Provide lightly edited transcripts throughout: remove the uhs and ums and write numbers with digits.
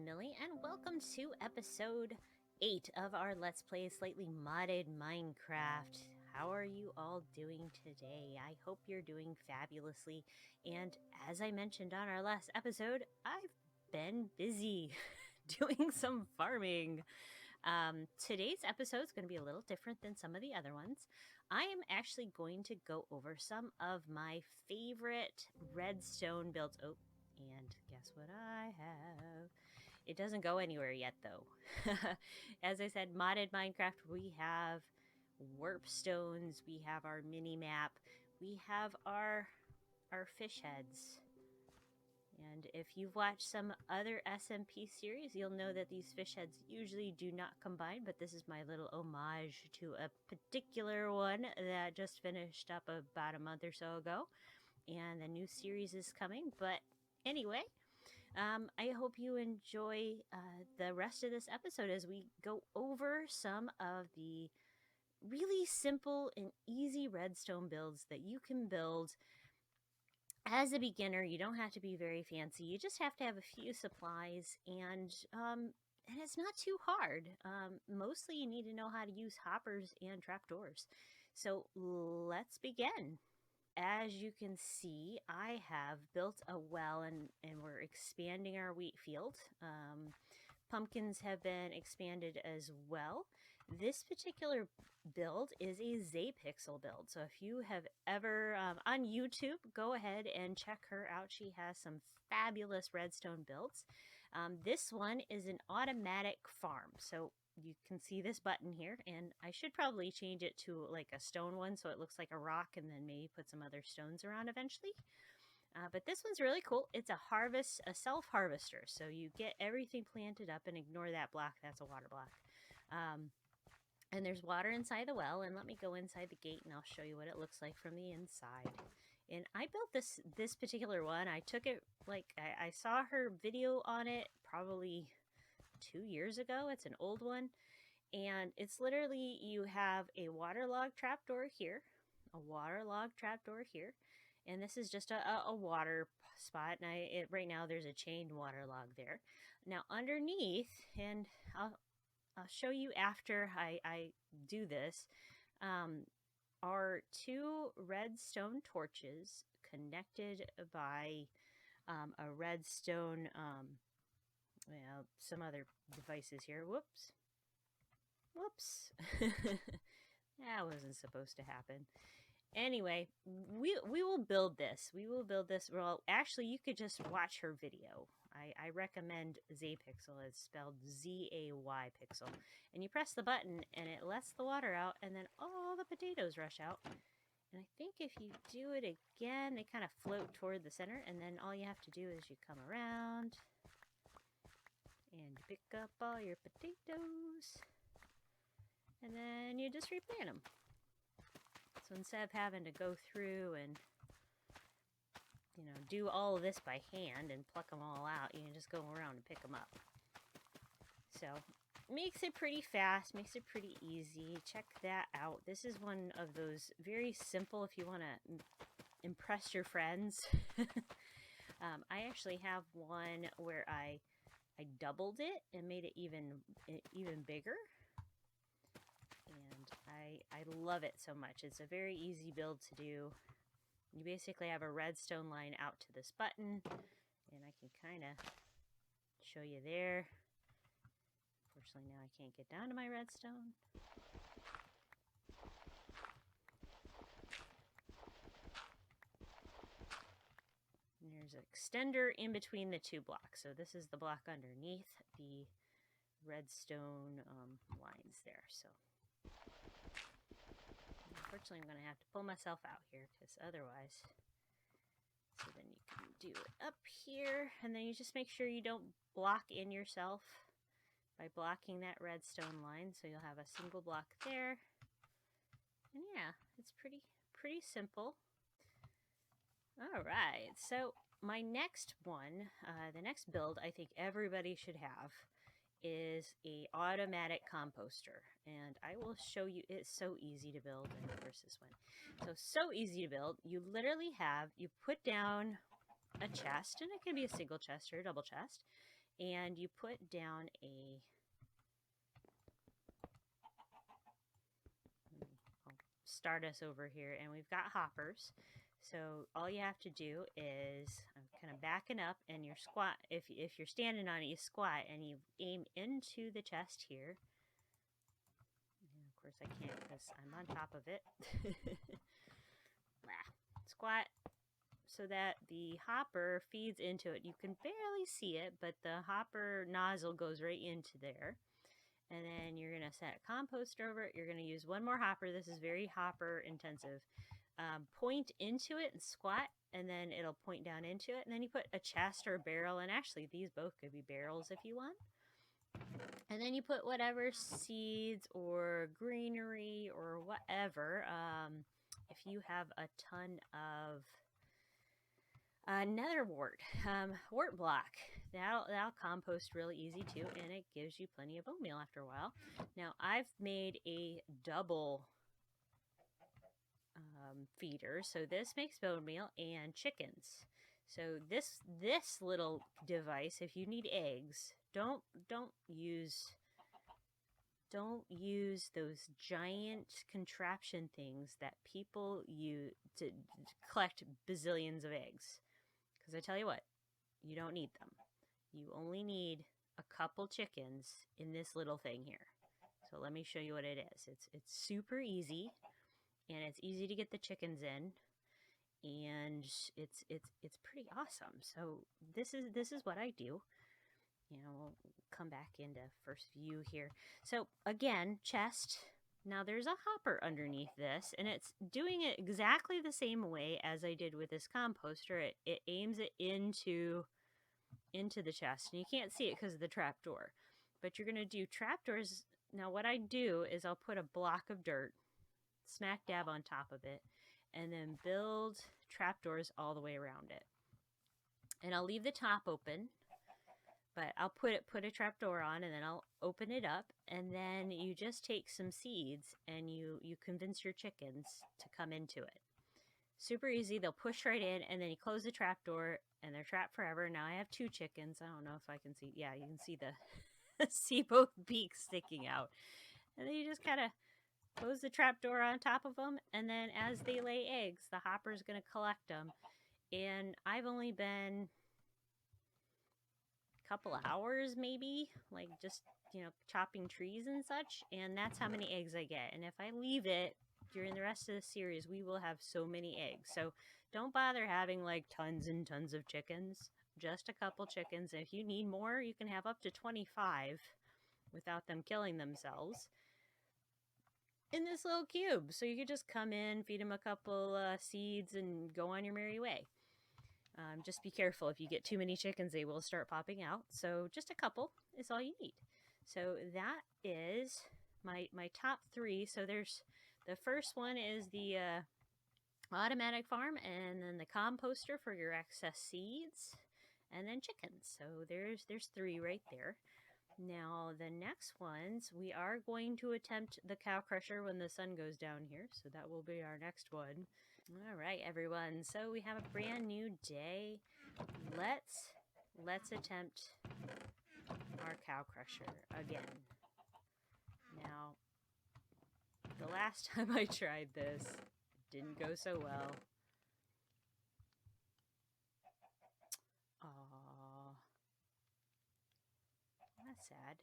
Millie, and welcome to episode 8 of our Let's Play Slightly Modded Minecraft. How are you all doing today? I hope you're doing fabulously, and as I mentioned on our last episode, I've been busy doing some farming. Today's episode is going to be a little different than some of the other ones. I am actually going to go over some of my favorite redstone builds. Oh, and guess what I have? It doesn't go anywhere yet, though. As I said, modded Minecraft, we have warp stones, we have our mini map, we have our fish heads. And if you've watched some other SMP series, you'll know that these fish heads usually do not combine, but this is my little homage to a particular one that just finished up about a month or so ago. And the new series is coming, but anyway, I hope you enjoy the rest of this episode as we go over some of the really simple and easy redstone builds that you can build as a beginner. You don't have to be very fancy. You just have to have a few supplies, and it's not too hard. Mostly you need to know how to use hoppers and trapdoors. So let's begin. As you can see, I have built a well and we're expanding our wheat field. Pumpkins have been expanded as well. This particular build is a Zapixel build. So if you have ever on YouTube, go ahead and check her out. She has some fabulous redstone builds. This one is an automatic farm. So you can see this button here, and I should probably change it to like a stone one so it looks like a rock, and then maybe put some other stones around eventually. But this one's really cool. It's a self-harvester, so you get everything planted up, and ignore that block. That's a water block. And there's water inside the well, and let me go inside the gate and I'll show you what it looks like from the inside. And I built this particular one. I took it, like, I saw her video on it probably 2 years ago. It's an old one, and it's literally, you have a waterlogged trapdoor here, a waterlogged trapdoor here, and this is just a water spot. And right now there's a chained water log there. Now underneath, and I'll show you after I do this, are 2 redstone torches connected by a redstone, well, some other devices here. Whoops. That wasn't supposed to happen. Anyway, we will build this. Well, actually, you could just watch her video. I recommend Zapixel. It's spelled Z-A-Y Pixel. And you press the button, and it lets the water out, and then all the potatoes rush out. And I think if you do it again, they kind of float toward the center, and then all you have to do is you come around and pick up all your potatoes, and then you just replant them. So instead of having to go through and, you know, do all of this by hand and pluck them all out, you can just go around and pick them up. So makes it pretty fast, makes it pretty easy. Check that out. This is one of those very simple, if you want to impress your friends. I actually have one where I doubled it and made it even bigger. And I love it so much. It's a very easy build to do. You basically have a redstone line out to this button, and I can kind of show you there. Unfortunately, now I can't get down to my redstone. And there's an extender in between the 2 blocks. So this is the block underneath the redstone lines there. So unfortunately, I'm going to have to pull myself out here, because otherwise... So then you can do it up here, and then you just make sure you don't block in yourself by blocking that redstone line. So you'll have a single block there. And yeah, it's pretty simple. All right, so my next one, the next build I think everybody should have, is a automatic composter, and I will show you. It's so easy to build. And of course this one, so easy to build. You literally you put down a chest, and it can be a single chest or a double chest, and you put down a... I'll start us over here, and we've got hoppers. So all you have to do is, I'm kind of backing up, and you squat. If you're standing on it, you squat, and you aim into the chest here. And of course, I can't because I'm on top of it. Squat so that the hopper feeds into it. You can barely see it, but the hopper nozzle goes right into there. And then you're going to set a compost over it. You're going to use one more hopper. This is very hopper intensive. Point into it and squat, and then it'll point down into it. And then you put a chest or a barrel, and actually these both could be barrels if you want. And then you put whatever seeds or greenery or whatever. If you have a ton of nether wart, wart block, that'll compost really easy too, and it gives you plenty of bone meal after a while. Now I've made a double feeder, so this makes bone meal and chickens. So this little device, if you need eggs, don't use those giant contraption things that people use to collect bazillions of eggs. Because I tell you what, you don't need them. You only need a couple chickens in this little thing here. So let me show you what it is. It's super easy, and it's easy to get the chickens in, and it's pretty awesome. So this is what I do. You know, we'll come back into first view here. So again, chest. Now there's a hopper underneath this, and it's doing it exactly the same way as I did with this composter. It aims it into the chest, and you can't see it because of the trapdoor. But you're going to do trapdoors. Now what I do is I'll put a block of dirt smack dab on top of it, and then build trapdoors all the way around it. And I'll leave the top open, but I'll put a trapdoor on, and then I'll open it up, and then you just take some seeds and you convince your chickens to come into it. Super easy. They'll push right in, and then you close the trapdoor, and they're trapped forever. Now I have 2 chickens. I don't know if I can see. Yeah, you can see see both beaks sticking out. And then you just kind of close the trapdoor on top of them, and then as they lay eggs, the hopper's going to collect them. And I've only been a couple of hours, maybe, like just, you know, chopping trees and such, and that's how many eggs I get. And if I leave it during the rest of the series, we will have so many eggs. So don't bother having like tons and tons of chickens, just a couple chickens. If you need more, you can have up to 25 without them killing themselves in this little cube. So you could just come in, feed them a couple seeds, and go on your merry way. Just be careful. If you get too many chickens, they will start popping out. So just a couple is all you need. So that is my top 3. So there's the first one is the automatic farm, and then the composter for your excess seeds, and then chickens. So there's 3 right there. Now the next ones, we are going to attempt the cow crusher when the sun goes down here. So that will be our next one. All right, everyone. So we have a brand new day. Let's attempt our cow crusher again. Now, the last time I tried this, it didn't go so well. Aww. That's sad.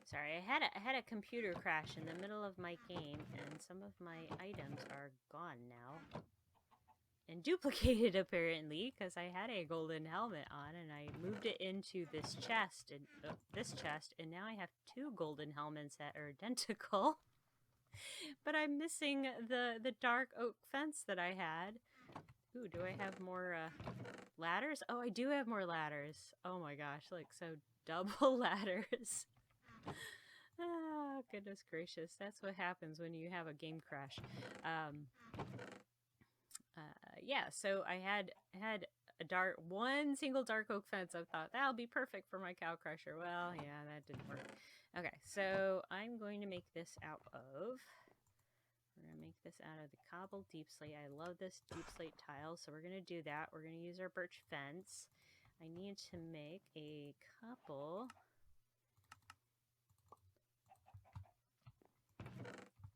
Sorry, I had a computer crash in the middle of my game, and some of my items are gone now. And duplicated, apparently, because I had a golden helmet on, and I moved it into this chest, and now I have 2 golden helmets that are identical. But I'm missing the dark oak fence that I had. Ooh, do I have more ladders? Oh, I do have more ladders. Oh my gosh, like, so double ladders. Oh, goodness gracious. That's what happens when you have a game crash. Yeah, so I had a one single dark oak fence. I thought that'll be perfect for my cow crusher. Well, yeah, that didn't work. Okay, so I'm going to make this out of We're going to make this out of the cobbled deep slate. I love this deep slate tile, so we're going to do that. We're going to use our birch fence. I need to make a couple.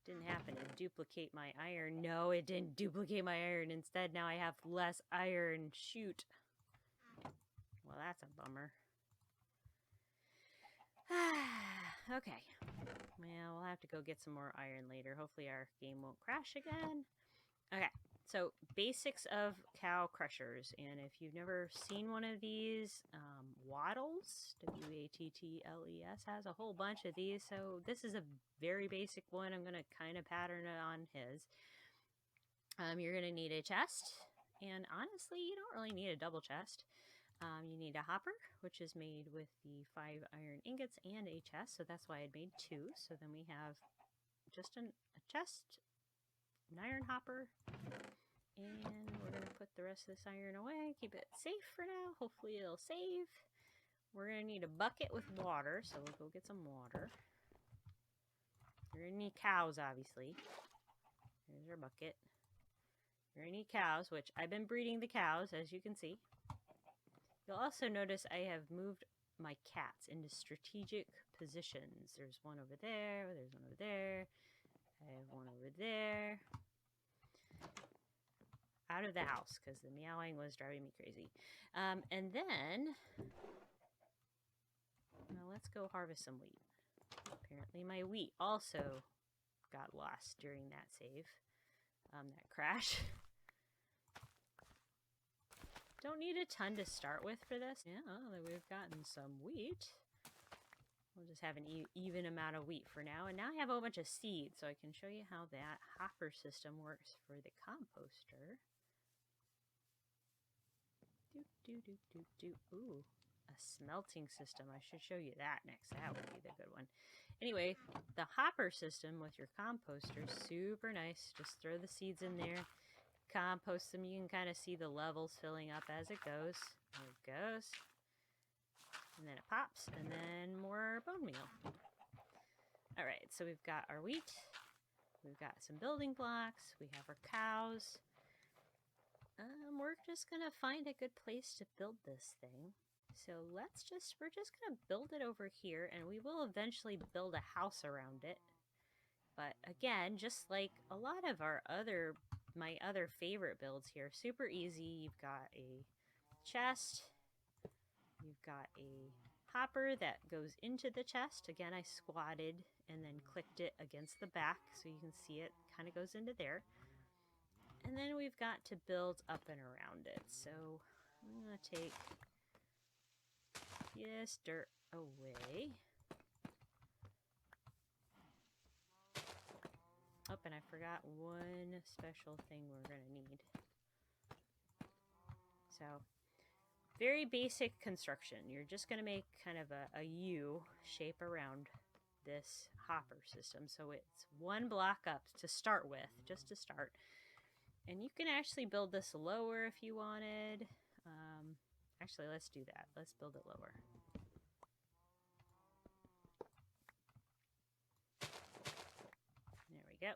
Didn't happen to duplicate my iron. No, it didn't duplicate my iron. Instead, now I have less iron. Shoot. Well, that's a bummer. Okay. Well, we'll have to go get some more iron later. Hopefully our game won't crash again. Okay. So, basics of cow crushers. And if you've never seen one of these, Wattles, W-A-T-T-L-E-S, has a whole bunch of these. So, this is a very basic one. I'm going to kind of pattern it on his. You're going to need a chest. And honestly, you don't really need a double chest. You need a hopper, which is made with the 5 iron ingots and a chest. So, that's why I made 2. So, then we have just a chest, an iron hopper, and we're going to put the rest of this iron away, keep it safe for now. Hopefully it'll save. We're going to need a bucket with water, so we'll go get some water. You're going to need cows, obviously. Here's our bucket. You're going to need cows, which I've been breeding the cows, as you can see. You'll also notice I have moved my cats into strategic positions. There's one over there, there's one over there. I have one over there. Out of the house because the meowing was driving me crazy. And then, now let's go harvest some wheat. Apparently my wheat also got lost during that save, that crash. Don't need a ton to start with for this. Yeah, we've gotten some wheat. We'll just have an even amount of wheat for now. And now I have a whole bunch of seeds, so I can show you how that hopper system works for the composter. Ooh, a smelting system. I should show you that next. That would be the good one. Anyway, the hopper system with your composter, super nice. Just throw the seeds in there, compost them. You can kind of see the levels filling up as it goes. There it goes. And then it pops, and then more bone meal. All right, so we've got our wheat. We've got some building blocks. We have our cows. We're just going to find a good place to build this thing. So we're just going to build it over here, and we will eventually build a house around it. But again, just like a lot of my other favorite builds here, super easy. You've got a chest. You've got a hopper that goes into the chest. Again, I squatted and then clicked it against the back so you can see it kind of goes into there. And then we've got to build up and around it. So I'm going to take this dirt away. Oh, and I forgot one special thing we're going to need. So, very basic construction. You're just going to make kind of a U shape around this hopper system. So it's one block up to start with, just to start. And you can actually build this lower if you wanted. Actually, let's do that. Let's build it lower. There we go.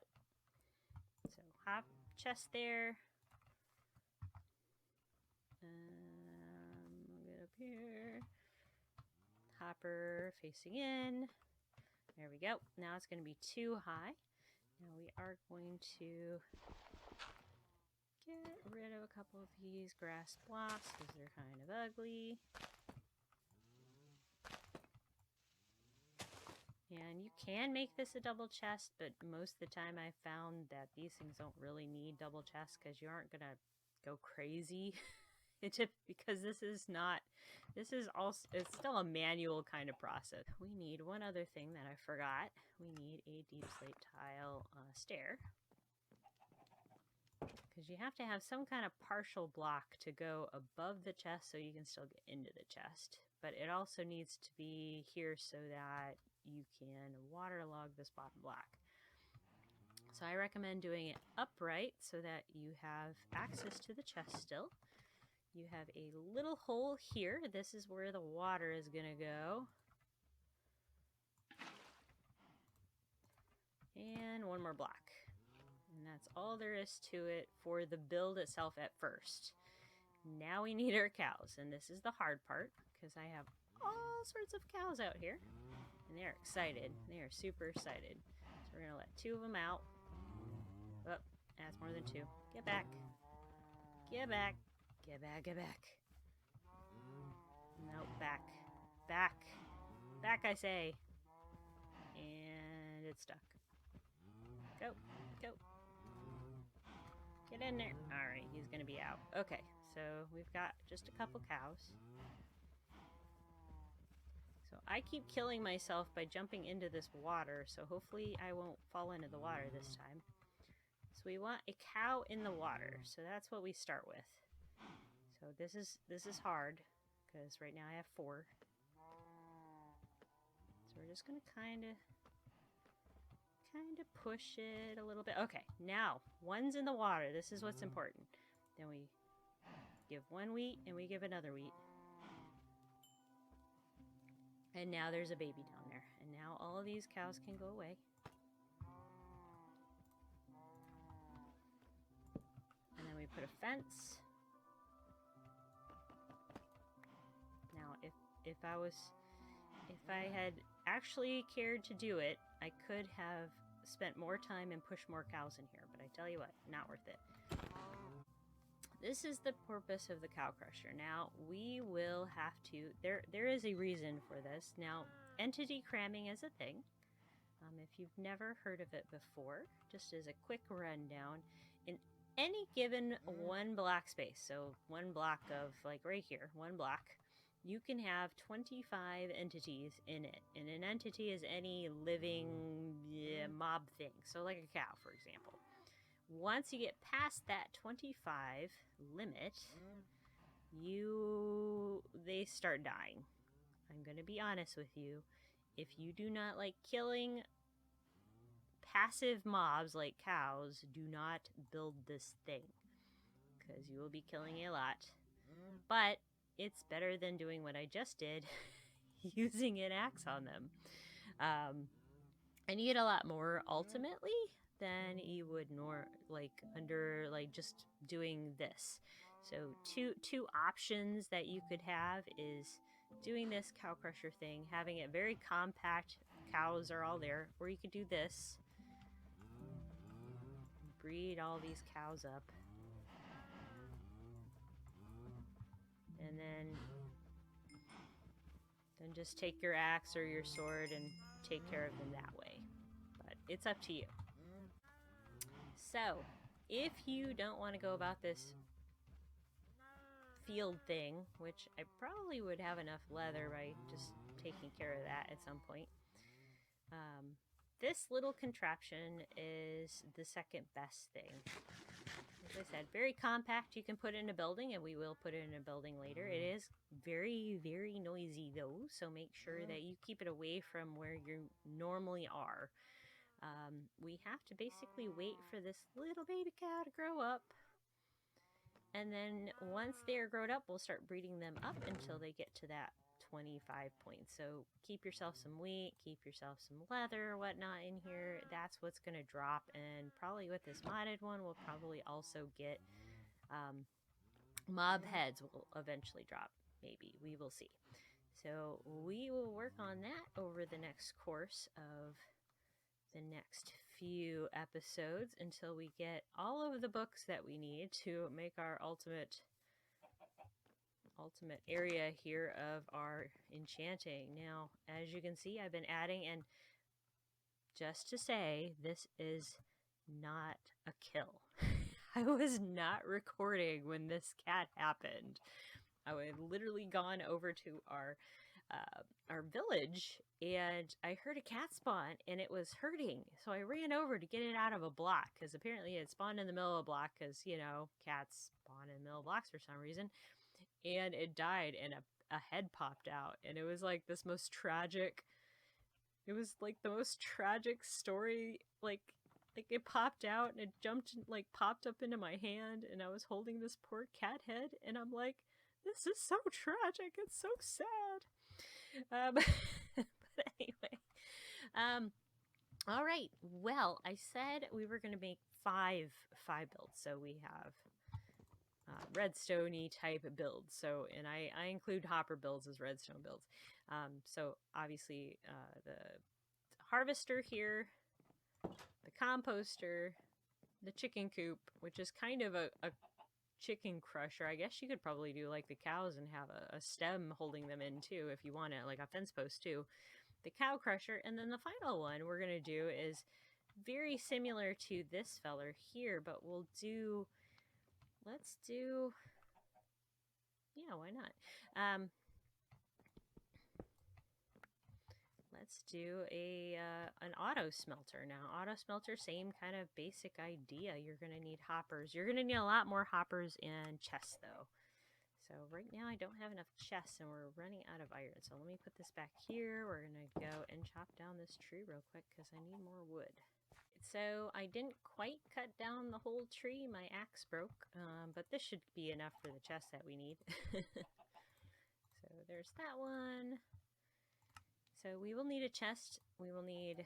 So hop chest there. We'll get up here. Hopper facing in. There we go. Now it's going to be too high. Now we are going to get rid of a couple of these grass blocks because they're kind of ugly. And you can make this a double chest, but most of the time I found that these things don't really need double chests because you aren't going to go crazy. Because it's still a manual kind of process. We need one other thing that I forgot. We need a deep slate tile stair. Because you have to have some kind of partial block to go above the chest so you can still get into the chest. But it also needs to be here so that you can waterlog this bottom block. So I recommend doing it upright so that you have access to the chest still. You have a little hole here. This is where the water is going to go. And one more block. And that's all there is to it for the build itself at first. Now we need our cows, and this is the hard part because I have all sorts of cows out here, and they're excited. They are super excited. So we're gonna let 2 of them out. Oh, that's more than 2. Get back. Get back. Get back. Get back. No, back. Back. Back, I say. And it's stuck. Go. Go. Get in there. Alright, he's gonna be out. Okay, so we've got just a couple cows. So I keep killing myself by jumping into this water, so hopefully I won't fall into the water this time. So we want a cow in the water, so that's what we start with. So this is hard, because right now I have 4. So we're just gonna kind of push it a little bit. Okay, now one's in the water. This is what's important. Then we give 1 wheat and we give another wheat. And now there's a baby down there. And now all of these cows can go away. And then we put a fence. Now if I had actually cared to do it, I could have spent more time and pushed more cows in here, but I tell you what, not worth it. This is the purpose of the cow crusher. Now, we will have to, there is a reason for this. Now, entity cramming is a thing. If you've never heard of it before, just as a quick rundown, in any given 1 block space, so 1 block of, like right here, 1 block, you can have 25 entities in it. And an entity is any living mob thing. So like a cow, for example. Once you get past that 25 limit, they start dying. I'm going to be honest with you. If you do not like killing passive mobs like cows, do not build this thing. Because you will be killing a lot. But it's better than doing what I just did, using an axe on them. And you get a lot more ultimately than you would under just doing this. So two options that you could have is doing this cow crusher thing, having it very compact, cows are all there, or you could do this, breed all these cows up, and then just take your axe or your sword and take care of them that way. But it's up to you. So, if you don't want to go about this field thing, which I probably would have enough leather by just taking care of that at some point, this little contraption is the second best thing. As I said, very compact. You can put it in a building, and we will put it in a building later. It is very, very noisy, though, so make sure that you keep it away from where you normally are. We have to basically wait for this little baby cow to grow up. And then once they are grown up, we'll start breeding them up until they get to that 25 points. So keep yourself some wheat, keep yourself some leather or whatnot in here. That's what's going to drop. And probably with this modded one, we'll probably also get mob heads will eventually drop. Maybe. We will see. So we will work on that over the next course of the next few episodes until we get all of the books that we need to make our ultimate area here of our enchanting. Now, as you can see, I've been adding, and just to say, this is not a kill. I was not recording when this cat happened. I had literally gone over to our village, and I heard a cat spawn, and it was hurting. So I ran over to get it out of a block, because apparently it spawned in the middle of a block, because, you know, cats spawn in the middle of blocks for some reason. And it died, and a head popped out, and it was like this most tragic, it was like the most tragic story, like it popped out, and it jumped, like popped up into my hand, and I was holding this poor cat head, and I'm like, this is so tragic, it's so sad. But anyway, all right, well, I said we were going to make five builds. So we have redstone-y type builds. So, and I include hopper builds as redstone builds. So obviously the harvester here, the composter, the chicken coop, which is kind of a chicken crusher. I guess you could probably do like the cows and have a stem holding them in too if you want it, like a fence post too. The cow crusher, and then the final one we're going to do is very similar to this feller here, but we'll do, let's do, yeah, why not? Let's do an auto smelter. Now, auto smelter, same kind of basic idea. You're going to need hoppers. You're going to need a lot more hoppers and chests, though. So right now I don't have enough chests, and we're running out of iron. So let me put this back here. We're going to go and chop down this tree real quick because I need more wood. So I didn't quite cut down the whole tree. My axe broke, but this should be enough for the chest that we need. So there's that one. So we will need a chest, we will need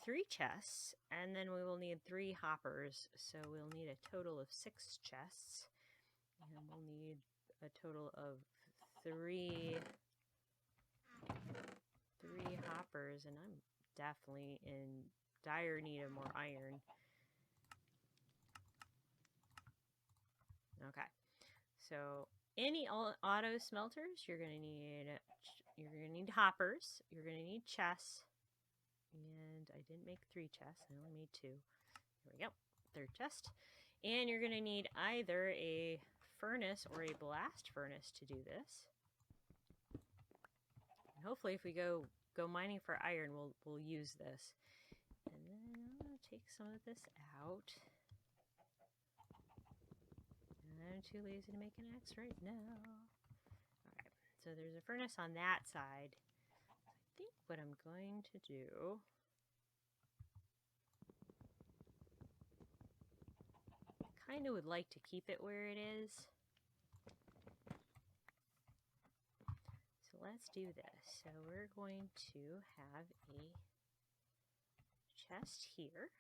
3 chests, and then we will need 3 hoppers. So we'll need a total of 6 chests, and we'll need a total of 3 hoppers, and I'm definitely in dire need of more iron. Okay, so any auto smelters, you're gonna need hoppers, you're gonna need chests, and I didn't make 3 chests, I only made 2. There we go, 3rd chest. And you're gonna need either a furnace or a blast furnace to do this. And hopefully if we go mining for iron, we'll use this. And then I'm gonna take some of this out. I'm too lazy to make an axe right now. Alright, so there's a furnace on that side. I think what I'm going to do, I kind of would like to keep it where it is. So let's do this. So we're going to have a chest here.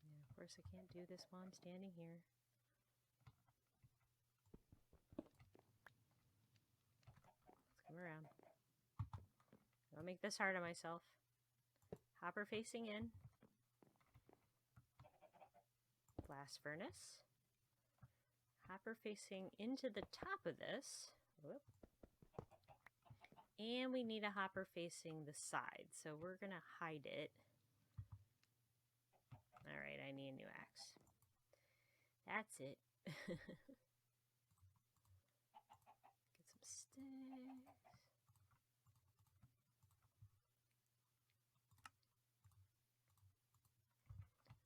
And of course I can't do this while I'm standing here. Let's come around. Don't make this hard on myself. Hopper facing in. Blast furnace. Hopper facing into the top of this. Whoop. And we need a hopper facing the side. So we're going to hide it. Alright, I need a new axe. That's it. Get some sticks.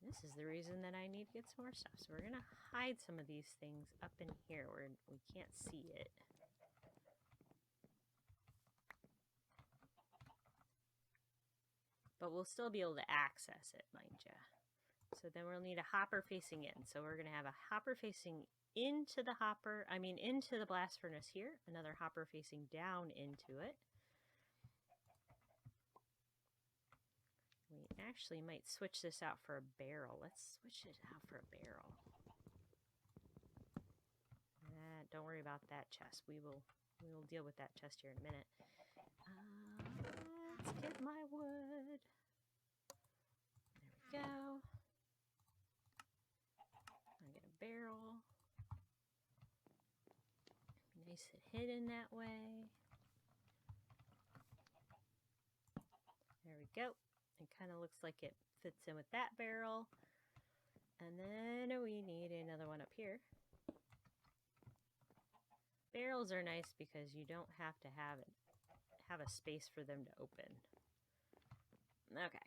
This is the reason that I need to get some more stuff. So we're going to hide some of these things up in here where we can't see it. But we'll still be able to access it, mind you. So then we'll need a hopper facing in. So we're going to have a hopper facing into the into the blast furnace here. Another hopper facing down into it. We actually might switch this out for a barrel. Let's switch it out for a barrel. Don't worry about that chest. We will deal with that chest here in a minute. Let's get my wood. There we go. I'll get a barrel. Nice and hidden that way. There we go. It kind of looks like it fits in with that barrel. And then we need another one up here. Barrels are nice because you don't have to have a space for them to open. Okay.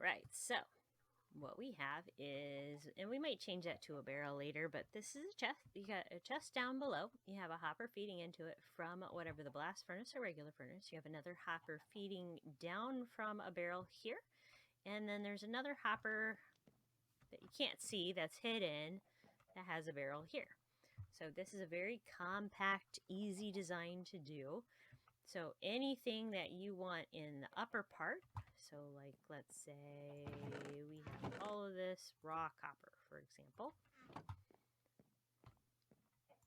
right, so what we have is, and we might change that to a barrel later, but this is a chest. You got a chest down below. You have a hopper feeding into it from whatever the blast furnace or regular furnace. You have another hopper feeding down from a barrel here. And then there's another hopper that you can't see that's hidden that has a barrel here. So this is a very compact, easy design to do. So anything that you want in the upper part, so like let's say we have all of this raw copper, for example.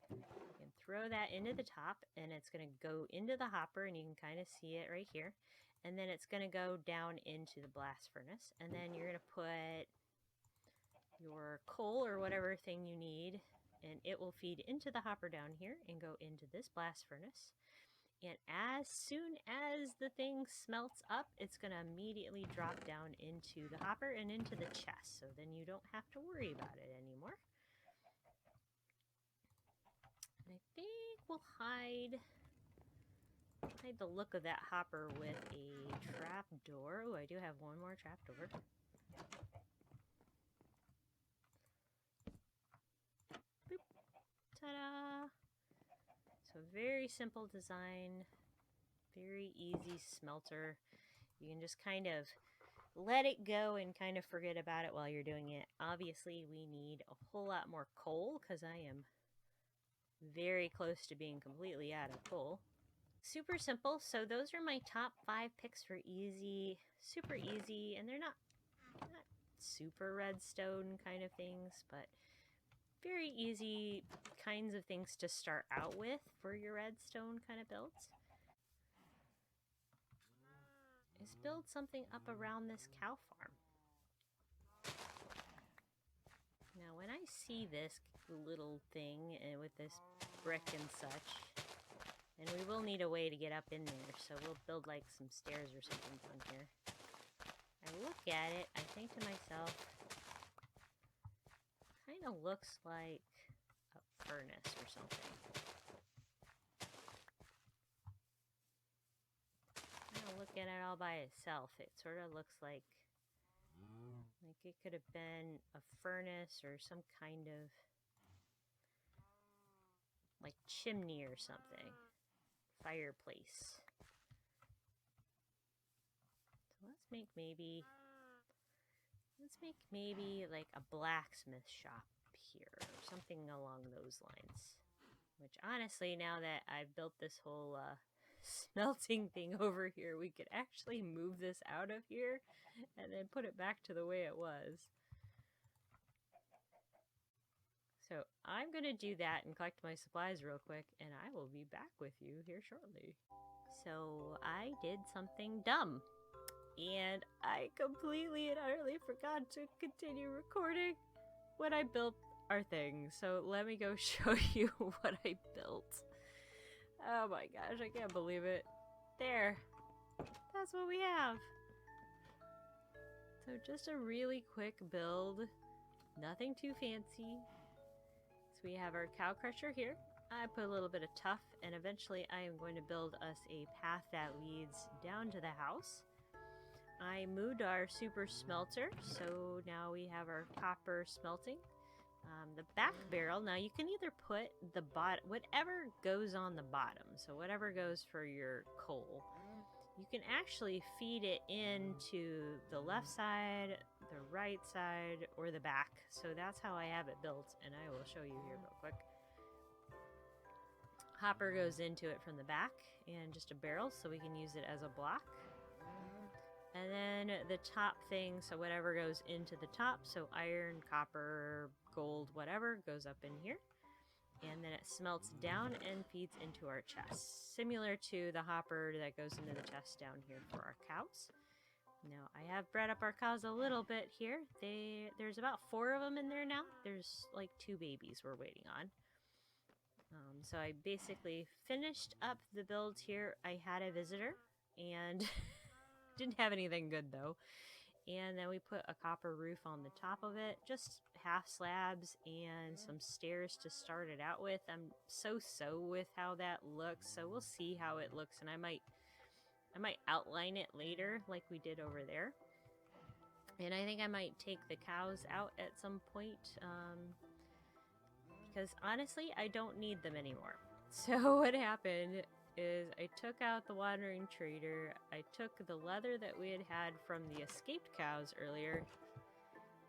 You can throw that into the top and it's going to go into the hopper, and you can kind of see it right here. And then it's going to go down into the blast furnace, and then you're going to put your coal or whatever thing you need, and it will feed into the hopper down here and go into this blast furnace. And as soon as the thing smelts up, it's going to immediately drop down into the hopper and into the chest. So then you don't have to worry about it anymore. And I think we'll hide the look of that hopper with a trap door. Oh, I do have one more trap door. Boop. Ta-da! So very simple design, very easy smelter. You can just kind of let it go and kind of forget about it while you're doing it. Obviously, we need a whole lot more coal because I am very close to being completely out of coal. Super simple. So those are my top 5 picks for easy, super easy, and they're not super redstone kind of things, but very easy kinds of things to start out with for your redstone kind of builds. Is build something up around this cow farm. Now when I see this little thing with this brick and such, and we will need a way to get up in there, so we'll build like some stairs or something down here. I look at it, I think to myself, kind of looks like a furnace or something. I don't look at it all by itself. It sort of looks like it could have been a furnace or some kind of like chimney or something. Fireplace. So let's make maybe like a blacksmith shop here or something along those lines. Which honestly, now that I've built this whole smelting thing over here, we could actually move this out of here and then put it back to the way it was. So I'm going to do that and collect my supplies real quick, and I will be back with you here shortly. So I did something dumb, and I completely and utterly forgot to continue recording when I built our thing. So let me go show you what I built. Oh my gosh, I can't believe it. There. That's what we have. So just a really quick build. Nothing too fancy. So we have our cow crusher here. I put a little bit of tuff, and eventually I am going to build us a path that leads down to the house. I moved our super smelter, so now we have our copper smelting. The back barrel, now you can either put the bottom, whatever goes on the bottom, so whatever goes for your coal, you can actually feed it into the left side, the right side, or the back. So that's how I have it built, and I will show you here real quick. Hopper goes into it from the back, and just a barrel, so we can use it as a block. And then the top thing, so whatever goes into the top, so iron, copper, gold, whatever, goes up in here. And then it smelts down and feeds into our chest. Similar to the hopper that goes into the chest down here for our cows. Now, I have bred up our cows a little bit here. There's about 4 of them in there now. There's like 2 babies we're waiting on. So I basically finished up the build here. I had a visitor, and didn't have anything good though. And then we put a copper roof on the top of it, just half slabs and some stairs to start it out with. I'm so with how that looks, so we'll see how it looks, and I might outline it later like we did over there. And I think I might take the cows out at some point, because honestly, I don't need them anymore. So what happened is I took out the wandering trader, I took the leather that we had from the escaped cows earlier,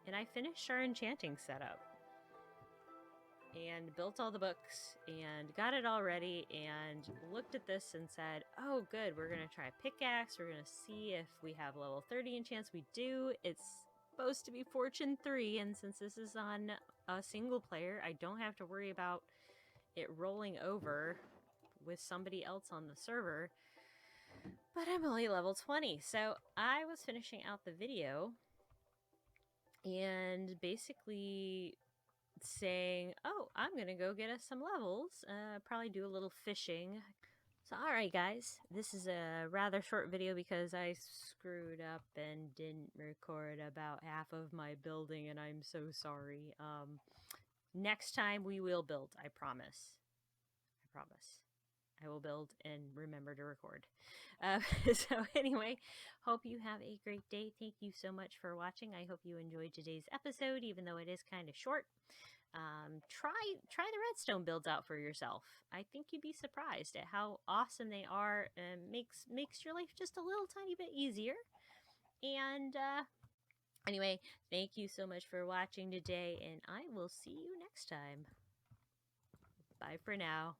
and I finished our enchanting setup. And built all the books and got it all ready and looked at this and said, oh good, we're going to try a pickaxe. We're going to see if we have level 30 enchants. We do. It's supposed to be Fortune 3, and since this is on a single player, I don't have to worry about it rolling over with somebody else on the server. But I'm only level 20, so I was finishing out the video and basically saying, oh, I'm gonna go get us some levels, probably do a little fishing. So alright guys, this is a rather short video because I screwed up and didn't record about half of my building, and I'm so sorry. Next time we will build, I promise. I promise. I will build and remember to record. So anyway, hope you have a great day. Thank you so much for watching. I hope you enjoyed today's episode, even though it is kind of short. Try the redstone builds out for yourself. I think you'd be surprised at how awesome they are, and makes your life just a little tiny bit easier. And anyway, thank you so much for watching today, and I will see you next time. Bye for now.